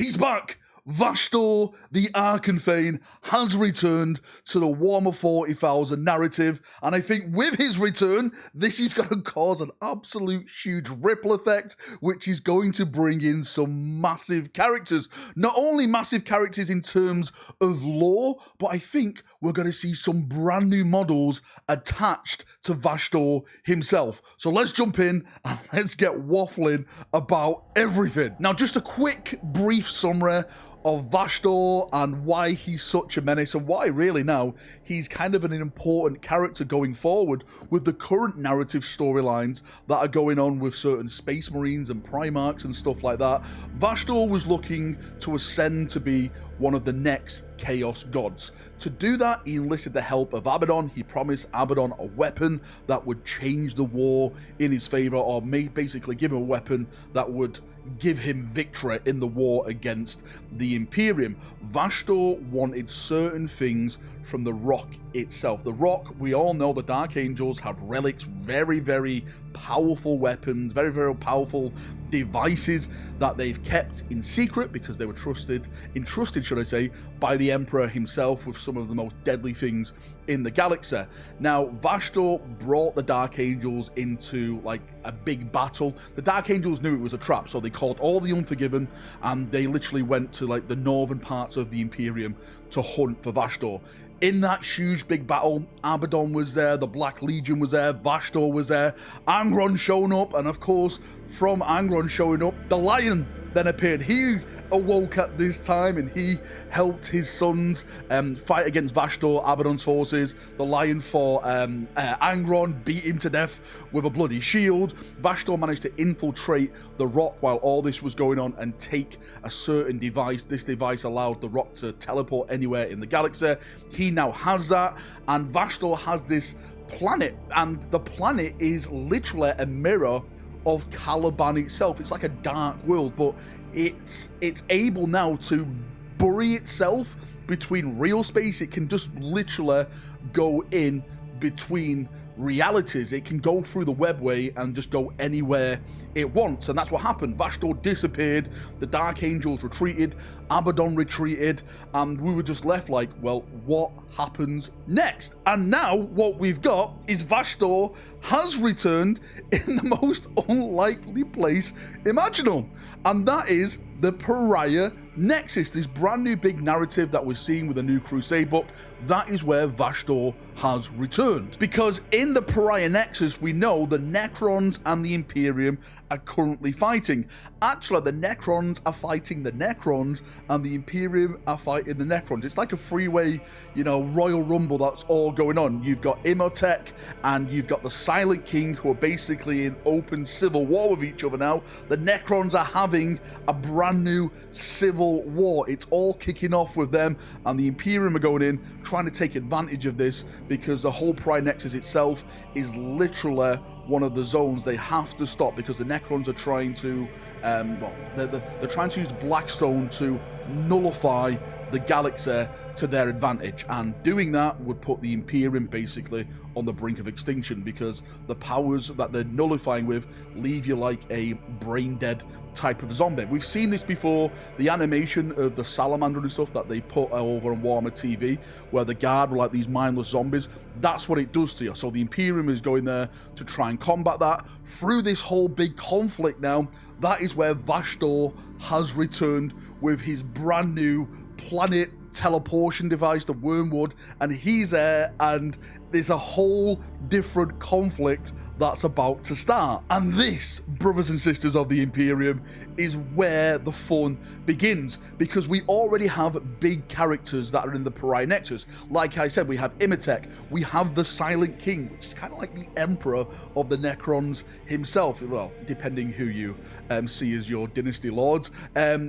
He's back! VASHTORR, the Archonthane, has returned to the Warhammer 40,000 narrative, and I think with his return, this is going to cause an absolute huge ripple effect, which is going to bring in some massive characters. Not only massive characters in terms of lore, but I think we're going to see some brand new models attached to VASHTORR himself. So let's jump in and let's get waffling about everything. Now, just a quick, brief summary of VASHTORR and why he's such a menace and why really now he's kind of an important character going forward with the current narrative storylines that are going on with certain Space Marines and Primarchs and stuff like that. VASHTORR was looking to ascend to be one of the next Chaos Gods. To do that, he enlisted the help of Abaddon. He promised Abaddon a weapon that would change the war in his favor, or basically give him a weapon that would give him victory in the war against the Imperium. VASHTORR wanted certain things from the Rock itself. The Rock, we all know the Dark Angels have relics, very, very powerful weapons, very, very powerful devices that they've kept in secret because they were entrusted, should I say, by the Emperor himself with some of the most deadly things in the galaxy. Now, VASHTORR brought the Dark Angels into like a big battle. The Dark Angels knew it was a trap, so they called all the Unforgiven and they literally went to like the northern parts of the Imperium to hunt for VASHTORR. In that huge big battle, Abaddon was there, the Black Legion was there, VASHTORR was there, Angron showing up, and of course, from Angron showing up, the Lion then appeared. He awoke at this time and he helped his sons fight against VASHTORR, Abaddon's forces. The Lion fought Angron, beat him to death with a bloody shield. VASHTORR managed to infiltrate the Rock while all this was going on and take a certain device. This device allowed the Rock to teleport anywhere in the galaxy. He now has that, and VASHTORR has this planet, and the planet is literally a mirror of Caliban itself. It's like a dark world, but it's able now to bury itself between real space. It can just literally go in between realities. It can go through the webway and just go anywhere it wants, and that's what happened. VASHTORR disappeared, the Dark Angels retreated, Abaddon retreated, and we were just left like, well, what happens next? And now what we've got is VASHTORR has returned in the most unlikely place imaginable, and that is the Pariah Nexus, this brand new big narrative that we're seeing with the new Crusade book. That is where VASHTORR has returned, because in the Pariah Nexus we know the Necrons and the Imperium are currently fighting. Actually, the Necrons are fighting the Necrons and the Imperium are fighting the Necrons. It's like a freeway, you know, Royal Rumble that's all going on. You've got Imhotep and you've got the Silent King, who are basically in open civil war with each other now. The Necrons are having a brand new civil war. It's all kicking off with them, and the Imperium are going in trying to take advantage of this, because the whole Pariah Nexus itself is literally one of the zones they have to stop, because the Necrons are trying to they're trying to use Blackstone to nullify the galaxy to their advantage, and doing that would put the Imperium basically on the brink of extinction, because the powers that they're nullifying with leave you like a brain dead type of zombie. We've seen this before, the animation of the salamander and stuff that they put over on Warhammer TV, where the guard were like these mindless zombies. That's what it does to you. So the Imperium is going there to try and combat that through this whole big conflict. Now that is where VASHTORR has returned with his brand new planet teleportation device, the Wormwood, and he's there, and there's a whole different conflict that's about to start. And this, brothers and sisters of the Imperium, is where the fun begins, because we already have big characters that are in the Pariah Nexus. Like I said, we have Imhotep, we have the Silent King, which is kind of like the Emperor of the Necrons himself, well, depending who you see as your dynasty lords.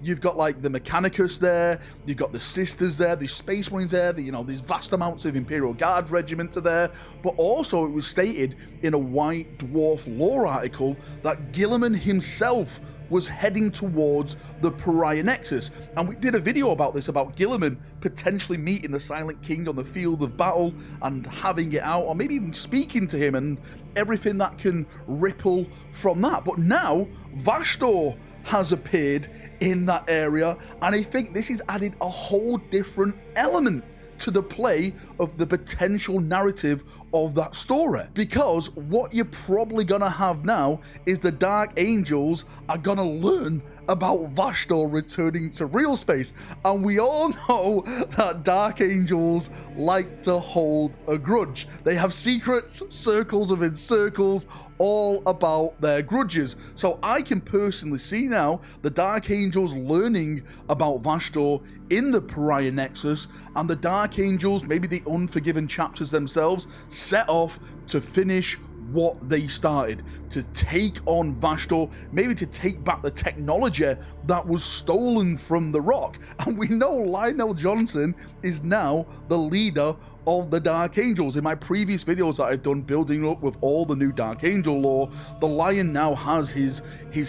You've got like the Mechanicus there, you've got the Sisters there, the Space Marines there, there's vast amounts of Imperial Guard regiment are there, but also it was stated in a White Dwarf lore article that Guilliman himself was heading towards the Pariah Nexus, and we did a video about this, about Guilliman potentially meeting the Silent King on the field of battle and having it out, or maybe even speaking to him and everything that can ripple from that. But now VASHTORR has appeared in that area, and I think this has added a whole different element to the play of the potential narrative of that story. Because what you're probably gonna have now is the Dark Angels are gonna learn about VASHTOR returning to real space, and we all know that Dark Angels like to hold a grudge. They have secrets, circles within circles, all about their grudges. So I can personally see now the Dark Angels learning about VASHTOR in the Pariah Nexus, and the Dark Angels, maybe the Unforgiven chapters themselves, set off to finish what they started, to take on VASHTOR, maybe to take back the technology that was stolen from the Rock. And we know Lionel Johnson is now the leader of the Dark Angels. In my previous videos that I've done building up with all the new Dark Angel lore, the Lion now has his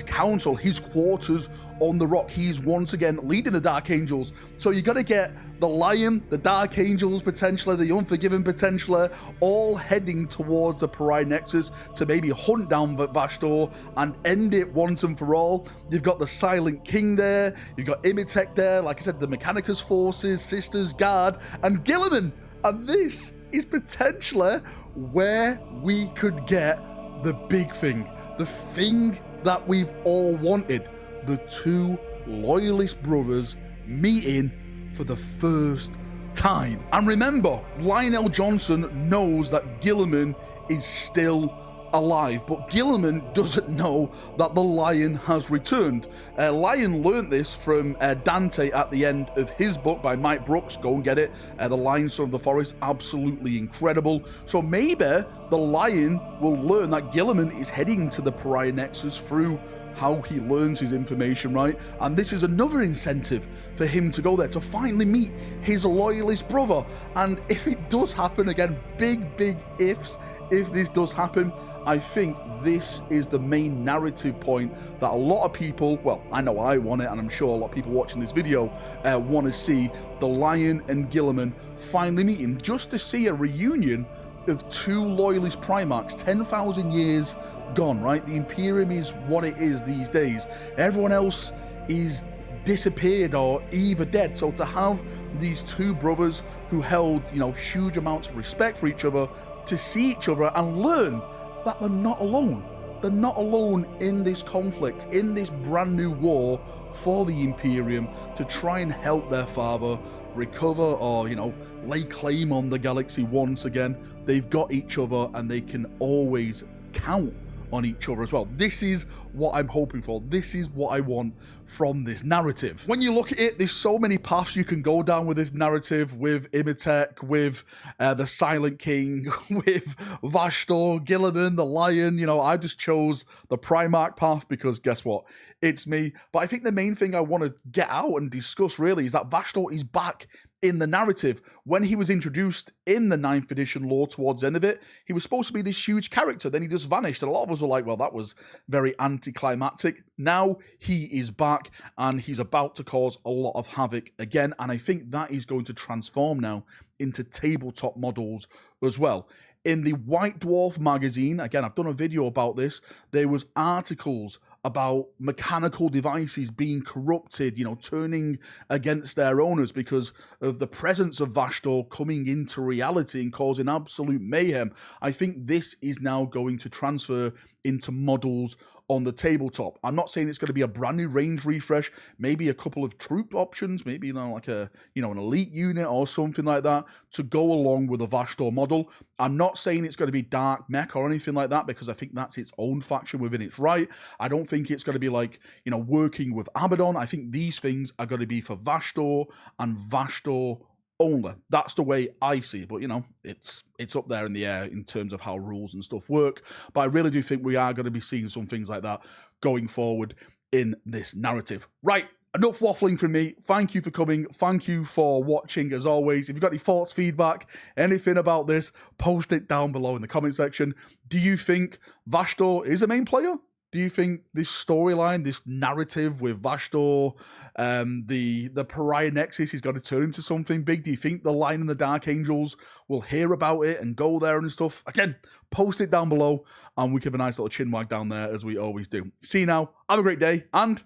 council, his quarters on the Rock. He's once again leading the Dark Angels. So you got to get the Lion, the Dark Angels potentially, the Unforgiven potentially, all heading towards the Pariah Nexus to maybe hunt down VASHTOR and end it once and for all. You've got the Silent King there, you've got Imitech there, like I said, the Mechanicus forces, Sisters, Guard, and Guilliman. And this is potentially where we could get the big thing, the thing that we've all wanted, the two loyalist brothers meeting for the first time. And remember, Lionel Johnson knows that Guilliman is still alive, but Guilliman doesn't know that the Lion has returned. Lion learned this from Dante at the end of his book by Mike Brooks. Go and get it. The Lion, Son of the Forest, absolutely incredible. So maybe the Lion will learn that Guilliman is heading to the Pariah Nexus through how he learns his information, right? And this is another incentive for him to go there, to finally meet his loyalist brother. And if it does happen, again, big ifs, if this does happen, I think this is the main narrative point that a lot of people, well, I know I want it, and I'm sure a lot of people watching this video want to see the Lion and Guilliman finally meeting, just to see a reunion of two loyalist Primarchs, 10,000 years gone, right? The Imperium is what it is these days. Everyone else is disappeared or either dead. So to have these two brothers who held, you know, huge amounts of respect for each other, to see each other and learn that they're not alone. They're not alone in this conflict, in this brand new war for the Imperium, to try and help their father recover or, you know, lay claim on the galaxy once again. They've got each other and they can always count on each other as well. This is what I'm hoping for. This is what I want from this narrative. When you look at it, there's so many paths you can go down with this narrative, with Imitech, with the Silent King, with VASHTOR, Guilliman, the Lion. You know, I just chose the Primarch path because guess what? It's me. But I think the main thing I want to get out and discuss really is that VASHTOR is back in the narrative. When he was introduced in the 9th edition lore towards the end of it, he was supposed to be this huge character, then he just vanished, and a lot of us were like, well, that was very anticlimactic. Now he is back and he's about to cause a lot of havoc again, and I think that is going to transform now into tabletop models as well. In the White Dwarf magazine, again, I've done a video about this, there was articles about mechanical devices being corrupted, you know, turning against their owners because of the presence of VASHTOR coming into reality and causing absolute mayhem. I think this is now going to transfer into models on the tabletop. I'm not saying it's going to be a brand new range refresh, maybe a couple of troop options, maybe, you know, like a, you know, an elite unit or something like that to go along with a VASHTOR model. I'm not saying it's going to be dark mech or anything like that because I think that's its own faction within its right. I don't think it's going to be like, you know, working with Abaddon. I think these things are going to be for VASHTOR and VASHTOR only. That's the way I see it, but you know, it's up there in the air in terms of how rules and stuff work. But I really do think we are going to be seeing some things like that going forward in this narrative. Right, enough waffling from me. Thank you for coming. Thank you for watching. As always, if you've got any thoughts, feedback, anything about this, post it down below in the comment section. Do you think VASHTOR is a main player? Do you think this storyline, this narrative with VASHTOR, the Pariah Nexus is going to turn into something big? Do you think the Lion and the Dark Angels will hear about it and go there and stuff? Again, post it down below and we give a nice little chin wag down there as we always do. See you now. Have a great day and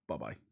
Bye-bye.